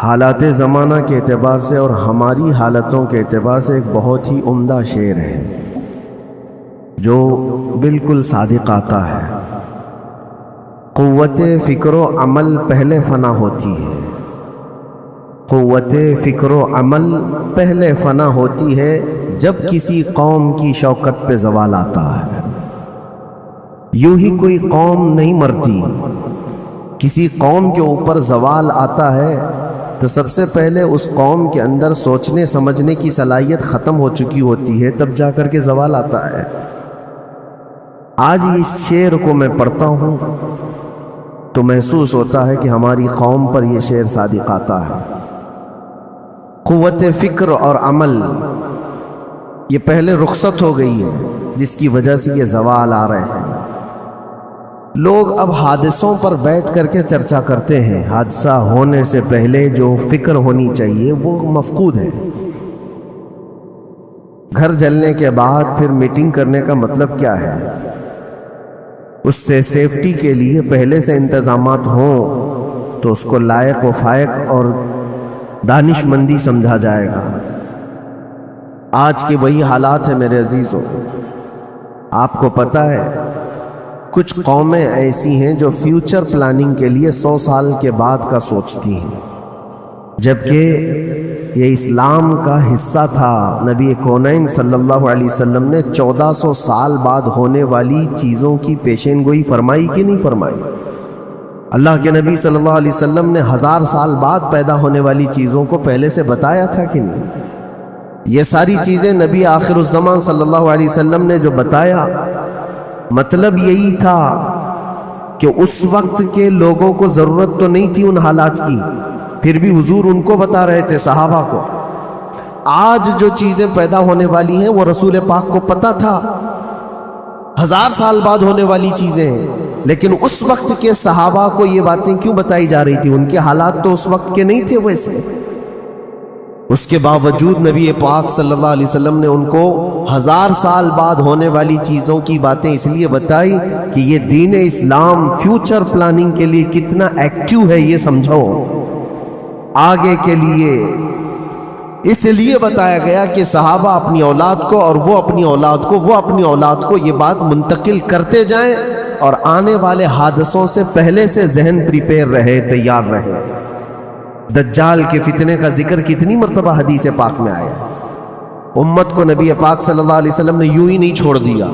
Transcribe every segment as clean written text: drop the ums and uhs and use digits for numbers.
حالات زمانہ کے اعتبار سے اور ہماری حالتوں کے اعتبار سے ایک بہت ہی عمدہ شعر ہے جو بالکل صادق آتا ہے۔ قوت فکر و عمل پہلے فنا ہوتی ہے، قوت فکر و عمل پہلے فنا ہوتی ہے جب کسی قوم کی شوکت پہ زوال آتا ہے۔ یوں ہی کوئی قوم نہیں مرتی، کسی قوم کے اوپر زوال آتا ہے تو سب سے پہلے اس قوم کے اندر سوچنے سمجھنے کی صلاحیت ختم ہو چکی ہوتی ہے، تب جا کر کے زوال آتا ہے۔ آج اس شعر کو میں پڑھتا ہوں تو محسوس ہوتا ہے کہ ہماری قوم پر یہ شعر صادق آتا ہے۔ قوت فکر اور عمل یہ پہلے رخصت ہو گئی ہے، جس کی وجہ سے یہ زوال آ رہے ہیں۔ لوگ اب حادثوں پر بیٹھ کر کے چرچا کرتے ہیں، حادثہ ہونے سے پہلے جو فکر ہونی چاہیے وہ مفقود ہے۔ گھر جلنے کے بعد پھر میٹنگ کرنے کا مطلب کیا ہے؟ اس سے سیفٹی کے لیے پہلے سے انتظامات ہوں تو اس کو لائق و فائق اور دانش مندی سمجھا جائے گا۔ آج کے وہی حالات ہیں میرے عزیزوں۔ آپ کو پتہ ہے کچھ قومیں ایسی ہیں جو فیوچر پلاننگ کے لیے 100 سال کے بعد کا سوچتی ہیں، جبکہ یہ اسلام کا حصہ تھا۔ نبی کونین صلی اللہ علیہ وسلم نے 1400 سال بعد ہونے والی چیزوں کی پیشین گوئی فرمائی کہ نہیں فرمائی؟ اللہ کے نبی صلی اللہ علیہ وسلم نے 1000 سال بعد پیدا ہونے والی چیزوں کو پہلے سے بتایا تھا کہ نہیں؟ یہ ساری چیزیں نبی آخر الزمان صلی اللہ علیہ وسلم نے جو بتایا، مطلب یہی تھا کہ اس وقت کے لوگوں کو ضرورت تو نہیں تھی ان حالات کی، پھر بھی حضور ان کو بتا رہے تھے، صحابہ کو۔ آج جو چیزیں پیدا ہونے والی ہیں وہ رسول پاک کو پتا تھا، 1000 سال بعد ہونے والی چیزیں ہیں، لیکن اس وقت کے صحابہ کو یہ باتیں کیوں بتائی جا رہی تھی؟ ان کے حالات تو اس وقت کے نہیں تھے ویسے۔ اس کے باوجود نبی پاک صلی اللہ علیہ وسلم نے ان کو 1000 سال بعد ہونے والی چیزوں کی باتیں اس لیے بتائی کہ یہ دین اسلام فیوچر پلاننگ کے لیے کتنا ایکٹیو ہے، یہ سمجھو آگے کے لیے۔ اس لیے بتایا گیا کہ صحابہ اپنی اولاد کو اور وہ اپنی اولاد کو، وہ اپنی اولاد کو یہ بات منتقل کرتے جائیں اور آنے والے حادثوں سے پہلے سے ذہن پریپیئر رہے، تیار رہے۔ دجال کے فتنے کا ذکر کتنی مرتبہ حدیث پاک میں آیا، امت کو نبی پاک صلی اللہ علیہ وسلم نے یوں ہی نہیں چھوڑ دیا۔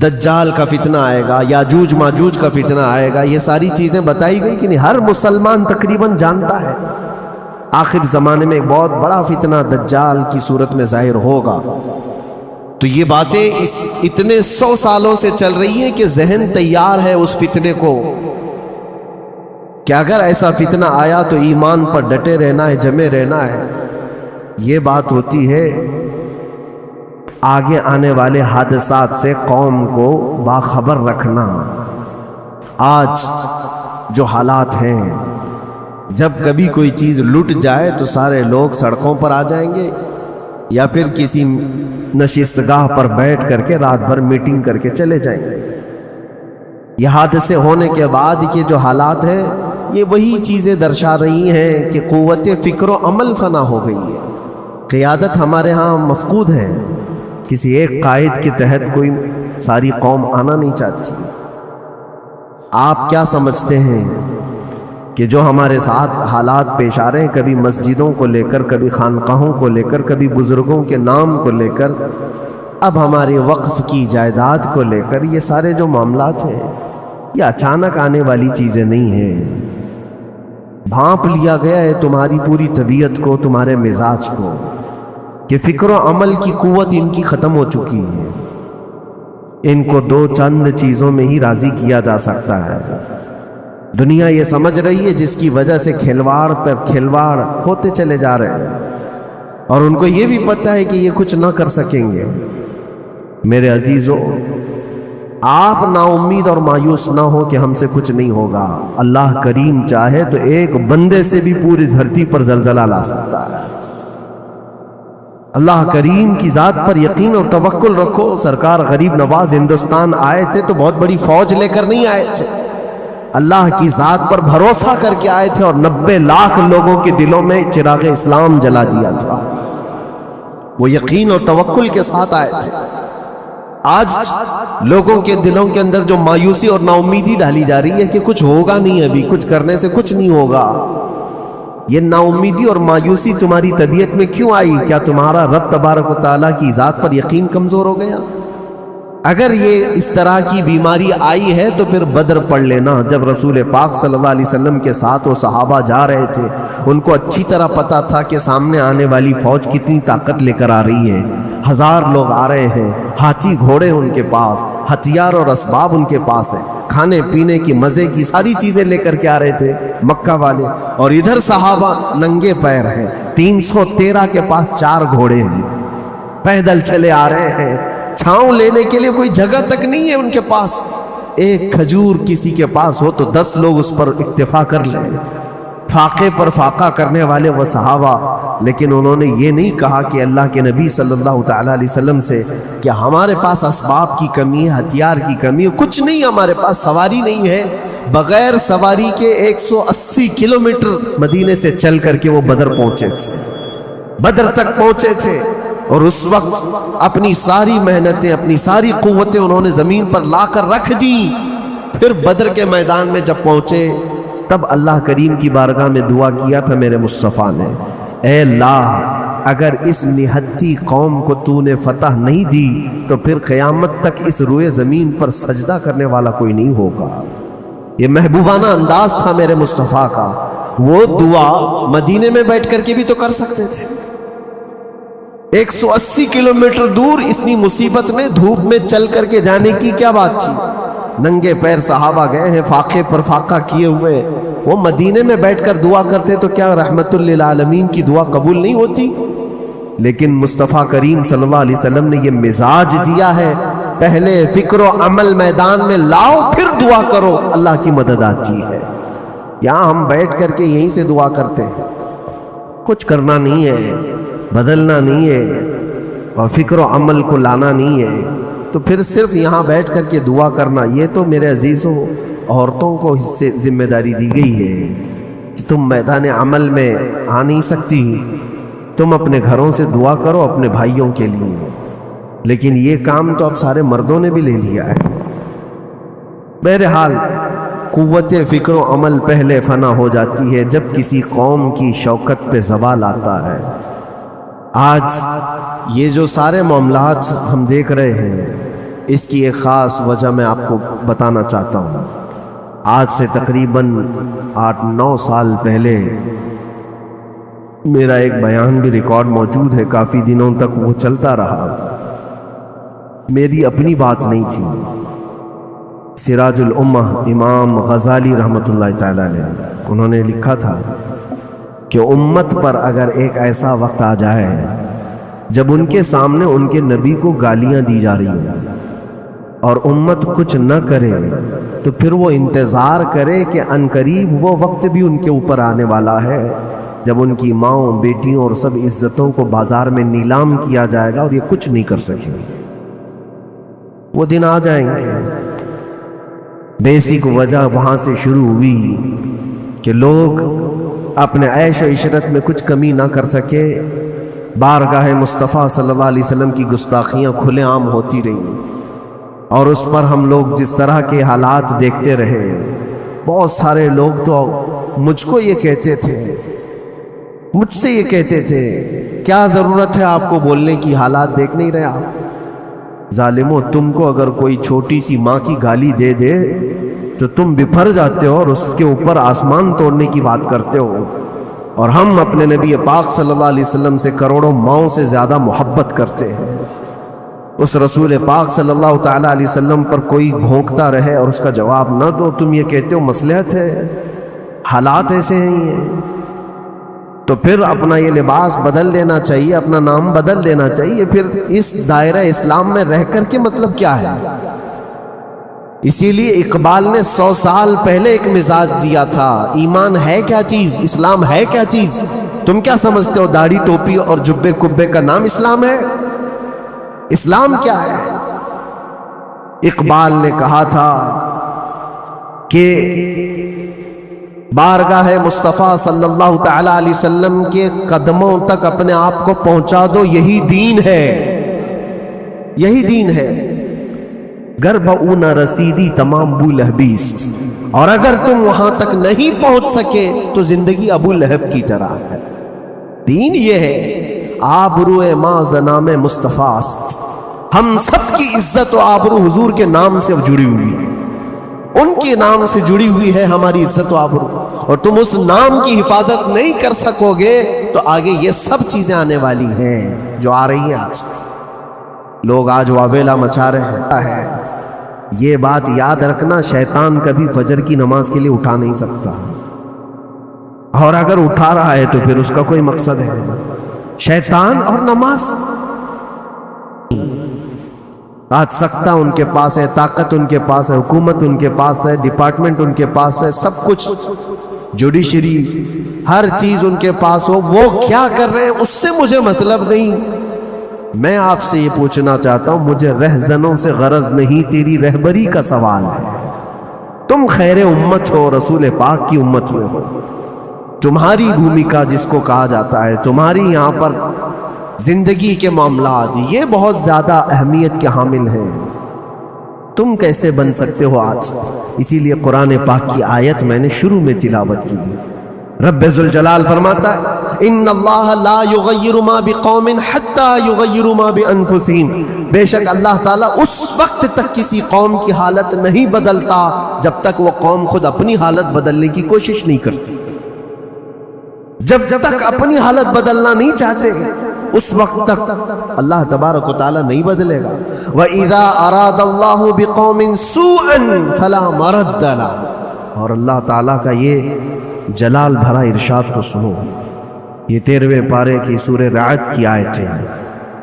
دجال کا فتنہ آئے گا، یاجوج ماجوج کا فتنہ آئے گا، یہ ساری چیزیں بتائی گئی کہ نہیں؟ ہر مسلمان تقریباً جانتا ہے آخر زمانے میں ایک بہت بڑا فتنہ دجال کی صورت میں ظاہر ہوگا۔ تو یہ باتیں اتنے 100 سالوں سے چل رہی ہیں کہ ذہن تیار ہے اس فتنے کو کہ اگر ایسا فتنہ آیا تو ایمان پر ڈٹے رہنا ہے، جمے رہنا ہے۔ یہ بات ہوتی ہے آگے آنے والے حادثات سے قوم کو باخبر رکھنا۔ آج جو حالات ہیں، جب کبھی کوئی چیز لٹ جائے تو سارے لوگ سڑکوں پر آ جائیں گے یا پھر کسی نشستگاہ پر بیٹھ کر کے رات بھر میٹنگ کر کے چلے جائیں گے۔ یہ حادثے ہونے کے بعد کے جو حالات ہیں، یہ وہی چیزیں درشا رہی ہیں کہ قوت فکر و عمل فنا ہو گئی ہے۔ قیادت ہمارے ہاں مفقود ہے، کسی ایک قائد کے تحت کوئی ساری قوم آنا نہیں چاہتی۔ آپ کیا سمجھتے ہیں کہ جو ہمارے ساتھ حالات پیش آ رہے ہیں، کبھی مسجدوں کو لے کر، کبھی خانقاہوں کو لے کر، کبھی بزرگوں کے نام کو لے کر، اب ہمارے وقف کی جائیداد کو لے کر، یہ سارے جو معاملات ہیں یہ اچانک آنے والی چیزیں نہیں ہیں۔ بھانپ لیا گیا ہے تمہاری پوری طبیعت کو، تمہارے مزاج کو، کہ فکر و عمل کی قوت ان کی ختم ہو چکی ہے۔ ان کو 2 چند چیزوں میں ہی راضی کیا جا سکتا ہے۔ دنیا یہ سمجھ رہی ہے، جس کی وجہ سے کھلواڑ پر کھلواڑ ہوتے چلے جا رہے ہیں، اور ان کو یہ بھی پتہ ہے کہ یہ کچھ نہ کر سکیں گے۔ میرے عزیزو، آپ نا امید اور مایوس نہ ہو کہ ہم سے کچھ نہیں ہوگا۔ اللہ کریم چاہے تو ایک بندے سے بھی پوری دھرتی پر زلزلہ لا سکتا ہے۔ اللہ کریم کی ذات پر یقین اور توکل رکھو۔ سرکار غریب نواز ہندوستان آئے تھے تو بہت بڑی فوج لے کر نہیں آئے تھے، اللہ کی ذات پر بھروسہ کر کے آئے تھے اور 90 لاکھ لوگوں کے دلوں میں چراغ اسلام جلا دیا تھا. وہ یقین اور توکل کے ساتھ آئے تھے. آج لوگوں کے دلوں کے اندر جو مایوسی اور نا امیدی ڈالی جا رہی ہے کہ کچھ ہوگا نہیں، ابھی کچھ کرنے سے کچھ نہیں ہوگا، یہ نا امیدی اور مایوسی تمہاری طبیعت میں کیوں آئی؟ کیا تمہارا رب تبارک و تعالیٰ کی ذات پر یقین کمزور ہو گیا؟ اگر یہ اس طرح کی بیماری آئی ہے تو پھر بدر پڑھ لینا. جب رسول پاک صلی اللہ علیہ وسلم کے ساتھ وہ صحابہ جا رہے تھے، ان کو اچھی طرح پتا تھا کہ سامنے آنے والی فوج کتنی طاقت لے کر آ رہی ہے. 1000 لوگ آ رہے ہیں، ہاتھی گھوڑے ان کے پاس، ہتھیار اور اسباب ان کے پاس ہے، کھانے پینے کی مزے کی ساری چیزیں لے کر کے آ رہے تھے مکہ والے. اور ادھر صحابہ ننگے پیر ہیں، 313 کے پاس 4 گھوڑے ہیں، پیدل چلے آ رہے ہیں. چھاؤں لینے کے لیے کوئی جگہ تک نہیں ہے ان کے پاس. ایک کھجور کسی کے پاس ہو تو 10 لوگ اس پر اکتفا کر لیں. فاقے پر فاقہ کرنے والے وہ صحابہ، لیکن انہوں نے یہ نہیں کہا کہ اللہ کے نبی صلی اللہ تعالیٰ علیہ وسلم سے کہ ہمارے پاس اسباب کی کمی ہے، ہتھیار کی کمی ہے، کچھ نہیں، ہمارے پاس سواری نہیں ہے. بغیر سواری کے 180 کلومیٹر مدینے سے چل کر کے وہ بدر پہنچے تھے، بدر تک پہنچے تھے. اور اس وقت اپنی ساری محنتیں، اپنی ساری قوتیں انہوں نے زمین پر لا کر رکھ دیں. پھر بدر کے میدان میں جب پہنچے تب اللہ کریم کی بارگاہ میں دعا کیا تھا میرے مصطفیٰ نے، اے اللہ اگر اس نہتی قوم کو تو نے فتح نہیں دی تو پھر قیامت تک اس روئے زمین پر سجدہ کرنے والا کوئی نہیں ہوگا. یہ محبوبانہ انداز تھا میرے مصطفیٰ کا. وہ دعا مدینے میں بیٹھ کر کے بھی تو کر سکتے تھے. 180 کلومیٹر دور اتنی مصیبت میں دھوپ میں چل کر کے جانے کی کیا بات تھی؟ ننگے پیر صحابہ گئے ہیں، فاقے پر فاقہ کیے ہوئے. وہ مدینے میں بیٹھ کر دعا کرتے تو کیا رحمت للعالمین کی دعا قبول نہیں ہوتی؟ لیکن مصطفیٰ کریم صلی اللہ علیہ وسلم نے یہ مزاج دیا ہے، پہلے فکر و عمل میدان میں لاؤ پھر دعا کرو، اللہ کی مدد آتی ہے. یہاں ہم بیٹھ کر کے یہیں سے دعا کرتے ہیں، کچھ کرنا نہیں ہے، بدلنا نہیں ہے اور فکر و عمل کو لانا نہیں ہے، تو پھر صرف یہاں بیٹھ کر کے دعا کرنا. یہ تو میرے عزیزوں عورتوں کو اس سے ذمہ داری دی گئی ہے کہ تم میدان عمل میں آ نہیں سکتی، تم اپنے گھروں سے دعا کرو اپنے بھائیوں کے لیے. لیکن یہ کام تو اب سارے مردوں نے بھی لے لیا ہے. بہرحال قوت فکر و عمل پہلے فنا ہو جاتی ہے جب کسی قوم کی شوکت پہ زوال آتا ہے. آج یہ جو سارے معاملات ہم دیکھ رہے ہیں، اس کی ایک خاص وجہ میں آپ کو بتانا چاہتا ہوں. آج سے تقریباً 8-9 سال پہلے میرا ایک بیان بھی ریکارڈ موجود ہے، کافی دنوں تک وہ چلتا رہا. میری اپنی بات نہیں تھی. سراج الامہ امام غزالی رحمۃ اللہ تعالی علیہ انہوں نے لکھا تھا کہ امت پر اگر ایک ایسا وقت آ جائے جب ان کے سامنے ان کے نبی کو گالیاں دی جا رہی ہیں اور امت کچھ نہ کرے، تو پھر وہ انتظار کرے کہ عنقریب وہ وقت بھی ان کے اوپر آنے والا ہے جب ان کی ماؤں، بیٹیوں اور سب عزتوں کو بازار میں نیلام کیا جائے گا اور یہ کچھ نہیں کر سکیں گے. وہ دن آ جائیں گے. بیسک وجہ وہاں سے شروع ہوئی کہ لوگ اپنے عیش و عشرت میں کچھ کمی نہ کر سکے. بارگاہ مصطفیٰ صلی اللہ علیہ وسلم کی گستاخیاں کھلے عام ہوتی رہیں اور اس پر ہم لوگ جس طرح کے حالات دیکھتے رہے. بہت سارے لوگ تو مجھ کو یہ کہتے تھے، مجھ سے یہ کہتے تھے، کیا ضرورت ہے آپ کو بولنے کی، حالات دیکھ نہیں رہے آپ؟ ظالمو، تم کو اگر کوئی چھوٹی سی ماں کی گالی دے دے تو تم بپھر جاتے ہو اور اس کے اوپر آسمان توڑنے کی بات کرتے ہو. اور ہم اپنے نبی پاک صلی اللہ علیہ وسلم سے کروڑوں ماؤں سے زیادہ محبت کرتے ہیں. اس رسول پاک صلی اللہ تعالیٰ علیہ وسلم پر کوئی بھونکتا رہے اور اس کا جواب نہ دو، تم یہ کہتے ہو مصلحت ہے، حالات ایسے ہیں یہ. تو پھر اپنا یہ لباس بدل دینا چاہیے، اپنا نام بدل دینا چاہیے. پھر اس دائرہ اسلام میں رہ کر کے مطلب کیا ہے؟ اسی لیے اقبال نے 100 سال پہلے ایک مزاج دیا تھا، ایمان ہے کیا چیز، اسلام ہے کیا چیز. تم کیا سمجھتے ہو داڑھی ٹوپی اور جبے کبے کا نام اسلام ہے؟ اسلام کیا ہے؟ اقبال نے کہا تھا کہ بارگاہ مصطفیٰ صلی اللہ تعالی علیہ وسلم کے قدموں تک اپنے آپ کو پہنچا دو. یہی دین ہے, یہی دین ہے. گر بہو نہ رسیدی تمام ابو لہبیست, اور اگر تم وہاں تک نہیں پہنچ سکے تو زندگی ابو لہب کی طرح ہے. دین یہ ہے, آبرو ما زنام مصطفیٰ است. ہم سب کی عزت و آبرو حضور کے نام سے جڑی ہوئی ہے, ان کے نام سے جڑی ہوئی ہے ہماری عزت و آبرو. اور تم اس نام کی حفاظت نہیں کر سکو گے تو آگے یہ سب چیزیں آنے والی ہیں جو آ رہی ہیں. آج لوگ آج واویلا مچا رہے ہیں. یہ بات یاد رکھنا, شیطان کبھی فجر کی نماز کے لیے اٹھا نہیں سکتا, اور اگر اٹھا رہا ہے تو پھر اس کا کوئی مقصد ہے. شیطان اور نماز, آج سختہ ان کے پاس ہے, طاقت ان کے پاس ہے, حکومت ان کے پاس ہے, ڈپارٹمنٹ ان کے پاس ہے, سب کچھ, جوڈیشری, ہر چیز ان کے پاس ہو. وہ کیا کر رہے ہیں اس سے مجھے مطلب نہیں. میں آپ سے یہ پوچھنا چاہتا ہوں, مجھے رہزنوں سے غرض نہیں, تیری رہبری کا سوال ہے. تم خیر امت ہو, رسول پاک کی امت میں ہو. تمہاری بھومکا جس کو کہا جاتا ہے, تمہاری یہاں پر زندگی کے معاملات یہ بہت زیادہ اہمیت کے حامل ہیں. تم کیسے بن سکتے ہو آج؟ اسی لیے قرآن پاک کی آیت میں نے شروع میں تلاوت کی. رب ذوالجلال فرماتا ہے ان اللہ لا یغیر ما بقوم حتی یغیروا ما بانفسہم. بے شک اللہ تعالیٰ اس وقت تک کسی قوم کی حالت نہیں بدلتا جب تک وہ قوم خود اپنی حالت بدلنے کی کوشش نہیں کرتی. جب تک اپنی حالت بدلنا نہیں چاہتے اس وقت تک اللہ تبارک و تعالیٰ نہیں بدلے گا. وَإِذَا أَرَادَ اللَّهُ بِقَوْمٍ سُوءًا فَلَا مَرَدَّ لَهُ. اور اللہ تعالیٰ کا یہ جلال بھرا ارشاد تو سنو. یہ 13ویں پارے کی سورہ رعد کی آیت ہے.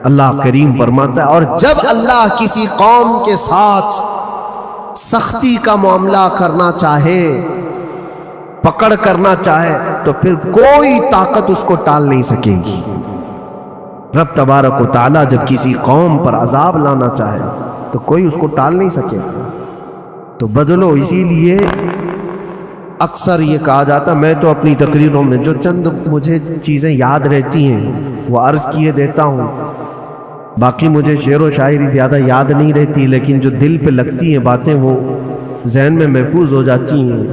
اللہ کریم فرماتا ہے, اور جب اللہ کسی قوم کے ساتھ سختی کا معاملہ کرنا چاہے, پکڑ کرنا چاہے, تو پھر کوئی طاقت اس کو ٹال نہیں سکے گی. رب تبارک و تعالیٰ جب کسی قوم پر عذاب لانا چاہے تو کوئی اس کو ٹال نہیں سکے. تو بدلو. اسی لیے اکثر یہ کہا جاتا, میں تو اپنی تقریروں میں جو چند مجھے چیزیں یاد رہتی ہیں وہ عرض کیے دیتا ہوں. باقی مجھے شعر و شاعری زیادہ یاد نہیں رہتی, لیکن جو دل پہ لگتی ہیں باتیں وہ ذہن میں محفوظ ہو جاتی ہیں.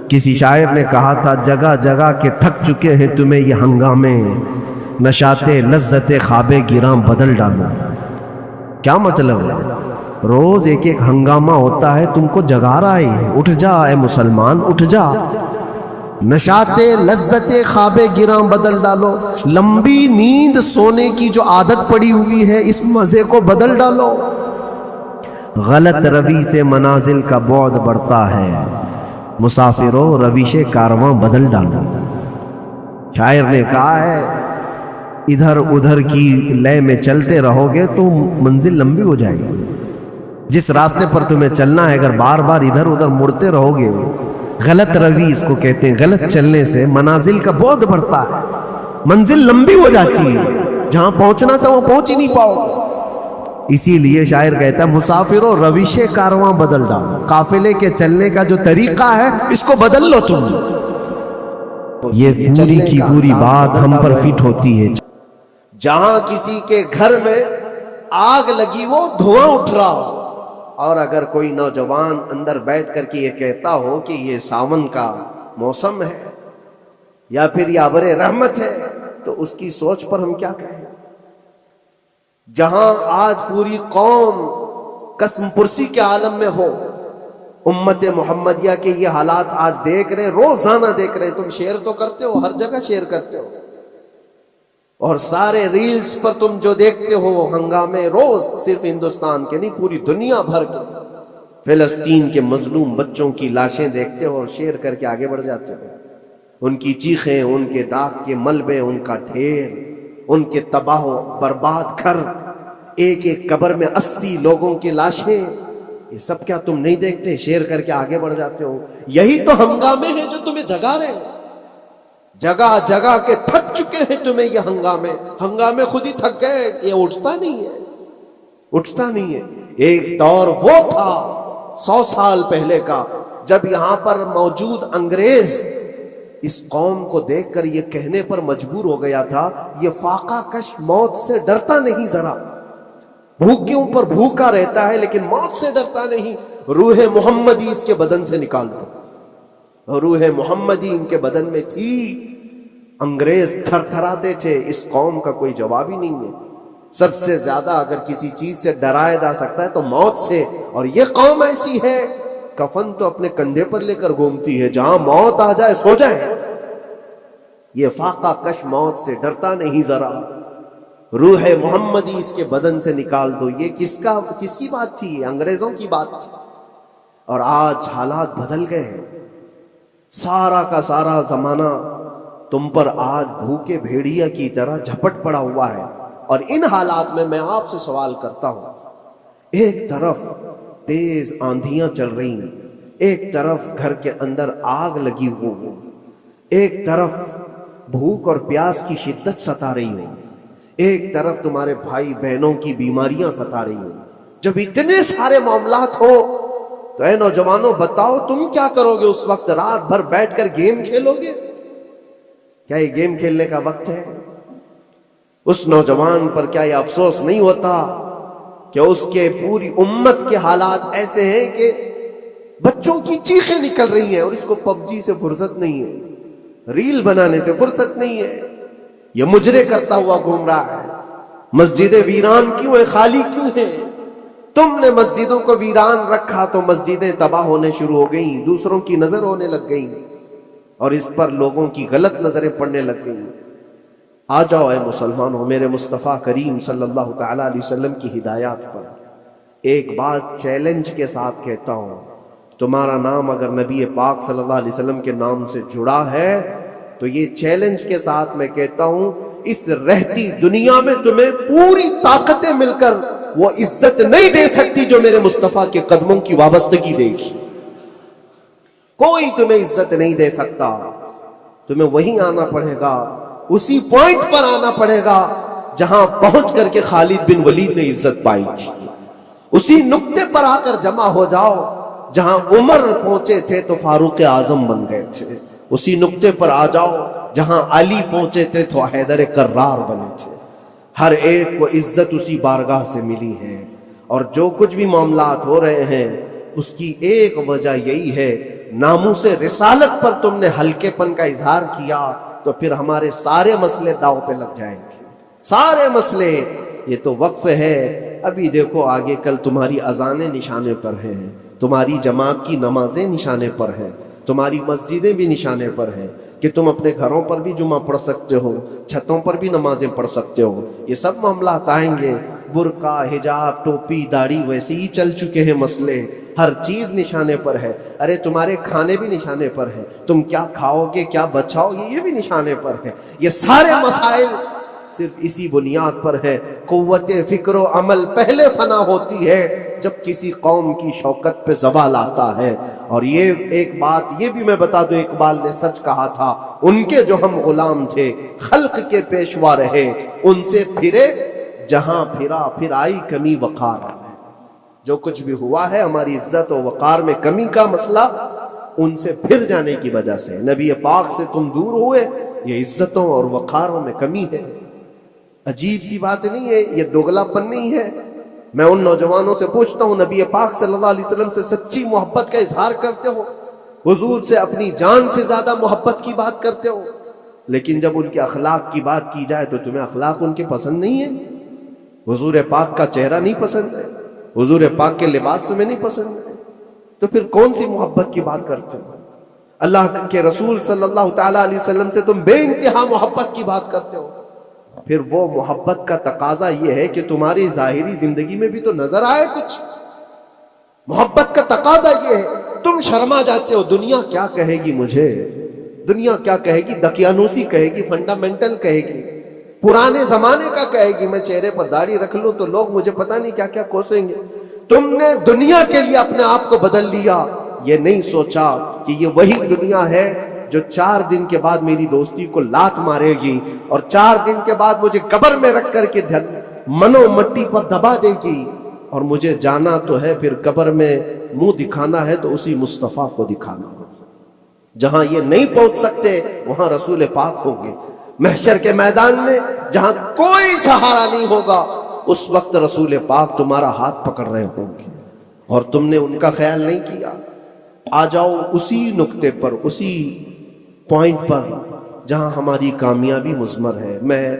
کسی شاعر نے کہا تھا, جگہ جگہ کے تھک چکے ہیں تمہیں یہ ہنگامے, نشاط لذت خواب گراں بدل ڈالو. کیا مطلب ہے؟ روز ایک ایک ہنگامہ ہوتا ہے, تم کو جگا رہا ہے. اٹھ جا اے مسلمان, اٹھ جا. نشاط لذت خواب گراں بدل ڈالو. لمبی نیند سونے کی جو عادت پڑی ہوئی ہے اس مزے کو بدل ڈالو. غلط روی سے منازل کا بعد بڑھتا ہے, مسافروں رویش کارواں بدل ڈالو. شاعر نے کہا ہے ادھر ادھر کی لے میں چلتے رہو گے تو منزل لمبی ہو جائے گی. جس راستے پر تمہیں چلنا ہے اگر بار بار ادھر ادھر مڑتے رہو گے, غلط روی اس کو کہتے ہیں, غلط چلنے سے منازل کا بعد بڑھتا ہے, منزل لمبی ہو جاتی ہے, جہاں پہنچنا تھا وہ پہنچ ہی نہیں پاؤ گے. اسی لیے شاعر کہتا ہے مسافروں رویش کارواں بدل ڈالو. قافلے کے چلنے کا جو طریقہ ہے اس کو بدل لو تم. یہ پوری کی پوری بات ہم پر فٹ ہوتی ہے. جہاں کسی کے گھر میں آگ لگی وہ دھواں اٹھ رہا ہو, اور اگر کوئی نوجوان اندر بیٹھ کر کے یہ کہتا ہو کہ یہ ساون کا موسم ہے یا پھر یہ ابر رحمت ہے, تو اس کی سوچ پر ہم کیا کہیں. جہاں آج پوری قوم قسم پرسی کے عالم میں ہو, امت محمدیہ کے یہ حالات آج دیکھ رہے, روزانہ دیکھ رہے. تم شیئر تو کرتے ہو, ہر جگہ شیئر کرتے ہو, اور سارے ریلز پر تم جو دیکھتے ہو ہنگامے روز, صرف ہندوستان کے نہیں پوری دنیا بھر کے فلسطین کے مظلوم بچوں کی لاشیں دیکھتے ہو اور شیئر کر کے آگے بڑھ جاتے ہو. ان کی چیخیں, ان کے داغ کے ملبے, ان کا ڈھیر, ان کے تباہ و برباد گھر, ایک ایک قبر میں 80 لوگوں کی لاشیں, یہ سب کیا تم نہیں دیکھتے؟ شیئر کر کے آگے بڑھ جاتے ہو. یہی تو ہنگامے ہیں جو تمہیں دھگا رہے ہیں. جگہ جگہ کے تھک چکے ہیں تمہیں یہ ہنگامے خود ہی تھک گئے. یہ اٹھتا نہیں ہے. ایک دور وہ تھا 100 سال پہلے کا جب یہاں پر موجود انگریز اس قوم کو دیکھ کر یہ کہنے پر مجبور ہو گیا تھا، یہ فاقہ کش موت سے ڈرتا نہیں، ذرا بھوکیوں پر بھوکا رہتا ہے لیکن موت سے ڈرتا نہیں، روح محمدی اس کے بدن سے نکال دو۔ روح محمدی ان کے بدن میں تھی، انگریز تھر تھراتے تھے، اس قوم کا کوئی جواب ہی نہیں ہے۔ سب سے زیادہ اگر کسی چیز سے ڈرایا جا سکتا ہے تو موت سے، اور یہ قوم ایسی ہے کفن تو اپنے کندھے پر لے کر گھومتی ہے، جہاں موت آ جائے سو جائے۔ یہ فاقہ کش موت سے ڈرتا نہیں ذرا، روح محمدی اس کے بدن سے نکال دو۔ یہ کس کی بات تھی؟ انگریزوں کی بات تھی۔ اور آج حالات بدل گئے، سارا کا سارا زمانہ تم پر آج بھوکے بھیڑیا کی طرح جھپٹ پڑا ہوا ہے۔ اور ان حالات میں آپ سے سوال کرتا ہوں، ایک طرف تیز آندھیاں چل رہی ہیں، ایک طرف گھر کے اندر آگ لگی ہوئی، ایک طرف بھوک اور پیاس کی شدت ستا رہی ہو، ایک طرف تمہارے بھائی بہنوں کی بیماریاں ستا رہی ہوں۔ جب اتنے سارے معاملات ہو تو اے نوجوانوں بتاؤ تم کیا کرو گے اس وقت؟ رات بھر بیٹھ کر گیم کھیلو گے؟ کیا یہ گیم کھیلنے کا وقت ہے؟ اس نوجوان پر کیا یہ افسوس نہیں ہوتا کہ اس کے پوری امت کے حالات ایسے ہیں کہ بچوں کی چیخیں نکل رہی ہیں اور اس کو پب جی سے فرصت نہیں ہے، ریل بنانے سے فرصت نہیں ہے، یہ مجرے کرتا ہوا گھوم رہا ہے۔ مسجدیں ویران کیوں ہیں؟ خالی کیوں ہیں؟ تم نے مسجدوں کو ویران رکھا تو مسجدیں تباہ ہونے شروع ہو گئیں، دوسروں کی نظر ہونے لگ گئیں اور اس پر لوگوں کی غلط نظریں پڑنے لگ گئیں۔ آ جاؤ اے مسلمانوں، میرے مصطفیٰ کریم صلی اللہ تعالیٰ علیہ وسلم کی ہدایات پر ایک بات چیلنج کے ساتھ کہتا ہوں، تمہارا نام اگر نبی پاک صلی اللہ علیہ وسلم کے نام سے جڑا ہے تو یہ چیلنج کے ساتھ میں کہتا ہوں، اس رہتی دنیا میں تمہیں پوری طاقتیں مل کر وہ عزت نہیں دے سکتی جو میرے مصطفیٰ کے قدموں کی وابستگی دے گی۔ کوئی تمہیں عزت نہیں دے سکتا، تمہیں وہیں آنا پڑے گا، اسی پوائنٹ پر آنا پڑے گا جہاں پہنچ کر کے خالد بن ولید نے عزت پائی تھی۔ اسی نقطے پر آ کر جمع ہو جاؤ جہاں عمر پہنچے تھے تو فاروق اعظم بن گئے تھے، اسی نقطے پر آ جاؤ جہاں علی پہنچے تھے تو حیدر کرار بنے تھے۔ ہر ایک کو عزت اسی بارگاہ سے ملی ہے، اور جو کچھ بھی معاملات ہو رہے ہیں اس کی ایک وجہ یہی ہے، ناموس رسالت پر تم نے ہلکے پن کا اظہار کیا تو پھر ہمارے سارے مسئلے داؤ پہ لگ جائیں گے، سارے مسئلے۔ یہ تو وقف ہے، ابھی دیکھو آگے کل تمہاری اذانیں نشانے پر ہیں، تمہاری جماعت کی نمازیں نشانے پر ہیں، تمہاری مسجدیں بھی نشانے پر ہیں کہ تم اپنے گھروں پر بھی جمعہ پڑھ سکتے ہو، چھتوں پر بھی نمازیں پڑھ سکتے ہو۔ یہ سب معاملات آئیں گے، برقع، حجاب، ٹوپی، داڑھی ویسے ہی چل چکے ہیں مسئلے، ہر چیز نشانے پر ہے۔ ارے تمہارے کھانے بھی نشانے پر ہیں، تم کیا کھاؤ گے کیا بچاؤ گے یہ بھی نشانے پر ہے۔ یہ سارے مسائل صرف اسی بنیاد پر ہے، قوت فکر و عمل پہلے فنا ہوتی ہے جب کسی قوم کی شوکت پہ زوال آتا ہے۔ اور یہ ایک بات یہ بھی میں بتا دوں، اقبال نے سچ کہا تھا، ان کے جو ہم غلام تھے خلق کے پیشوا رہے، ان سے پھرے جہاں پھرا پھر آئی کمی وقار۔ جو کچھ بھی ہوا ہے ہماری عزت و وقار میں کمی کا مسئلہ ان سے پھر جانے کی وجہ سے، نبی پاک سے تم دور ہوئے، یہ عزتوں اور وقاروں میں کمی ہے۔ عجیب سی بات نہیں ہے، یہ دوگلا پن نہیں ہے۔ میں ان نوجوانوں سے پوچھتا ہوں، نبی پاک صلی اللہ علیہ وسلم سے سچی محبت کا اظہار کرتے ہو، حضور سے اپنی جان سے زیادہ محبت کی بات کرتے ہو، لیکن جب ان کے اخلاق کی بات کی جائے تو تمہیں اخلاق ان کے پسند نہیں ہے، حضور پاک کا چہرہ نہیں پسند ہے، حضور پاک کے لباس تمہیں نہیں پسند ہے، تو پھر کون سی محبت کی بات کرتے ہو؟ اللہ کے رسول صلی اللہ تعالیٰ علیہ وسلم سے تم بے انتہا محبت کی بات کرتے ہو، پھر وہ محبت کا تقاضا یہ ہے کہ تمہاری ظاہری زندگی میں بھی تو نظر آئے کچھ۔ محبت کا تقاضا یہ ہے، تم شرما جاتے ہو، دنیا کیا کہے گی مجھے، دنیا کیا کہے گی، دقیانوسی کہے گی، فنڈامنٹل کہے گی، پرانے زمانے کا کہے گی، میں چہرے پر داڑھی رکھ لوں تو لوگ مجھے پتہ نہیں کیا کیا کوسیں گے۔ تم نے دنیا کے لیے اپنے آپ کو بدل لیا، یہ نہیں سوچا کہ یہ وہی دنیا ہے جو 4 دن کے بعد میری دوستی کو لات مارے گی اور 4 دن کے بعد مجھے قبر میں رکھ کر کے منو مٹی پر دبا دے گی۔ اور مجھے جانا تو ہے، پھر قبر میں منہ دکھانا ہے تو اسی مصطفیٰ کو دکھانا ہے۔ جہاں یہ نہیں پہنچ سکتے وہاں رسول پاک ہوں گے۔ محشر کے میدان میں جہاں کوئی سہارا نہیں ہوگا، اس وقت رسول پاک تمہارا ہاتھ پکڑ رہے ہوں گے اور تم نے ان کا خیال نہیں کیا۔ آ جاؤ اسی نقطے پر، اسی پوائنٹ پر جہاں ہماری کامیابی مضمر ہے۔ میں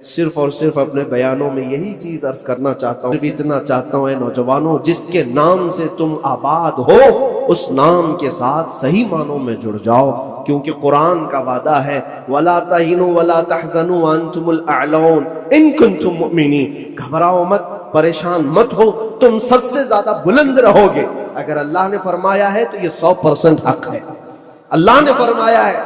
صرف اور صرف اپنے بیانوں میں یہی چیز عرض کرنا چاہتا ہوں، صرف اتنا چاہتا ہوں اے نوجوانوں، جس کے نام سے تم آباد ہو اس نام کے ساتھ صحیح معنوں میں جڑ جاؤ، کیونکہ قرآن کا وعدہ ہے وَلَا تَهِنُوا وَلَا تَحْزَنُوا وَأَنْتُمُ الْأَعْلَوْنَ إِن كُنتُم مُؤْمِنِينَ۔ گھبراؤ مت، پریشان مت ہو، تم سب سے زیادہ بلند رہو گے۔ اگر اللہ نے فرمایا ہے تو یہ 100% حق ہے۔ اللہ نے فرمایا ہے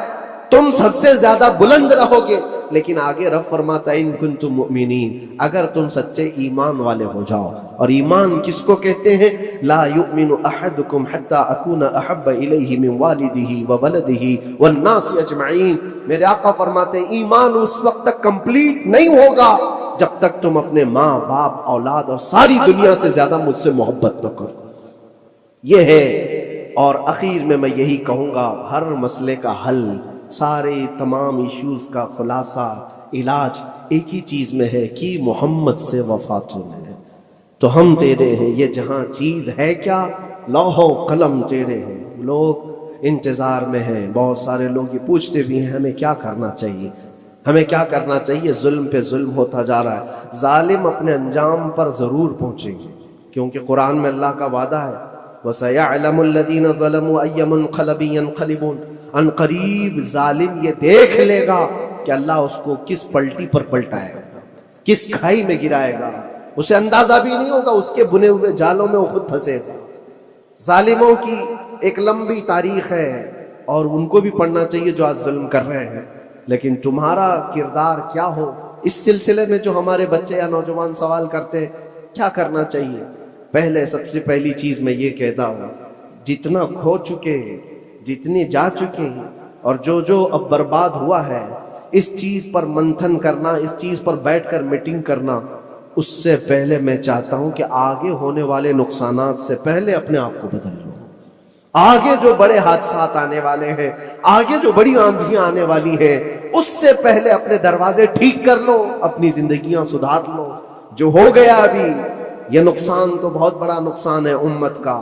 تم سب سے زیادہ بلند رہو گے، لیکن آگے رب فرماتا ہے ان کنتم مؤمنین، اگر تم سچے ایمان والے ہو جاؤ۔ اور ایمان کس کو کہتے ہیں؟ لا یؤمن احدکم حتی اکون احب الیہ من والدہ وولدہ والناس اجمعین۔ میرے آقا فرماتے ہیں ایمان اس وقت تک کمپلیٹ نہیں ہوگا جب تک تم اپنے ماں باپ اولاد اور ساری دنیا سے زیادہ مجھ سے محبت نہ کرو۔ یہ ہے، اور اخیر میں یہی کہوں گا، ہر مسئلے کا حل، سارے تمام ایشوز کا خلاصہ، علاج ایک ہی چیز میں ہے کہ محمد سے وفا تمہیں ہے تو ہم تیرے ہیں۔ یہ جہاں چیز ہے کیا، لوح و قلم تیرے ہیں۔ لوگ انتظار میں ہیں، بہت سارے لوگ یہ پوچھتے بھی ہیں ہمیں کیا کرنا چاہیے، ہمیں کیا کرنا چاہیے۔ ظلم پہ ظلم ہوتا جا رہا ہے، ظالم اپنے انجام پر ضرور پہنچیں گے، کیونکہ قرآن میں اللہ کا وعدہ ہے وَسَيَعْلَمُ الَّذِينَ ظَلَمُوا أَيَّ مُنْقَلَبٍ يَنْقَلِبُونَ۔ ان قریب ظالم یہ دیکھ لے گا کہ اللہ اس کو کس پلٹی پر پلٹائے گا، کس کھائی میں گرائے گا، اسے اندازہ بھی نہیں ہوگا، اس کے بنے ہوئے جالوں میں وہ خود پھنسے گا۔ ظالموں کی ایک لمبی تاریخ ہے اور ان کو بھی پڑھنا چاہیے جو آج ظلم کر رہے ہیں، لیکن تمہارا کردار کیا ہو، اس سلسلے میں جو ہمارے بچے یا نوجوان سوال کرتے ہیں کیا کرنا چاہیے۔ پہلے سب سے پہلی چیز میں یہ کہتا ہوں، جتنا کھو چکے، جتنے جا چکے اور جو اب برباد ہوا ہے، اس چیز پر منتھن کرنا، اس چیز پر بیٹھ کر میٹنگ کرنا، اس سے پہلے میں چاہتا ہوں کہ آگے ہونے والے نقصانات سے پہلے اپنے آپ کو بدل لو۔ آگے جو بڑے حادثات آنے والے ہیں، آگے جو بڑی آندھیاں آنے والی ہیں، اس سے پہلے اپنے دروازے ٹھیک کر لو، اپنی زندگیاں سدھار لو۔ جو ہو گیا ابھی، یہ نقصان تو بہت بڑا نقصان ہے امت کا،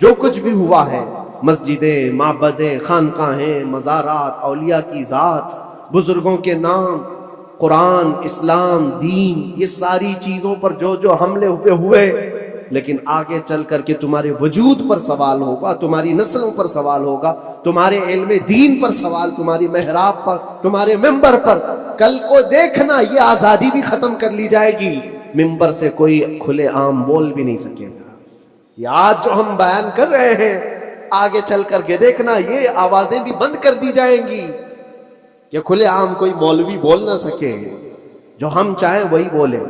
جو کچھ بھی ہوا ہے، مسجدیں، معبدیں، خانقاہیں، مزارات، اولیاء کی ذات، بزرگوں کے نام، قرآن، اسلام، دین، یہ ساری چیزوں پر جو حملے ہوئے، لیکن آگے چل کر کے تمہارے وجود پر سوال ہوگا، تمہاری نسلوں پر سوال ہوگا، تمہارے علم دین پر سوال، تمہاری محراب پر، تمہارے ممبر پر۔ کل کو دیکھنا یہ آزادی بھی ختم کر لی جائے گی، ممبر سے کوئی کھلے عام بول بھی نہیں سکے گا۔ یہ آج جو ہم بیان کر رہے ہیں، آگے چل کر کے دیکھنا یہ آوازیں بھی بند کر دی جائیں گی کہ کھلے عام کوئی مولوی بول نہ سکے، جو ہم چاہیں وہی بولیں۔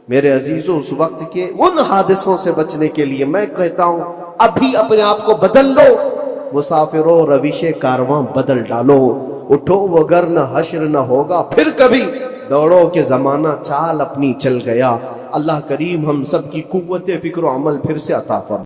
میرے عزیزوں، اس وقت کے ان حادثوں سے بچنے کے لیے میں کہتا ہوں ابھی اپنے آپ کو بدل لو، مسافروں روش کارواں بدل ڈالو، اٹھو وگرنہ حشر نہ ہوگا پھر کبھی، دوڑو کہ زمانہ چال اپنی چل گیا۔ اللہ کریم ہم سب کی قوت فکر و عمل پھر سے عطا فرمائے۔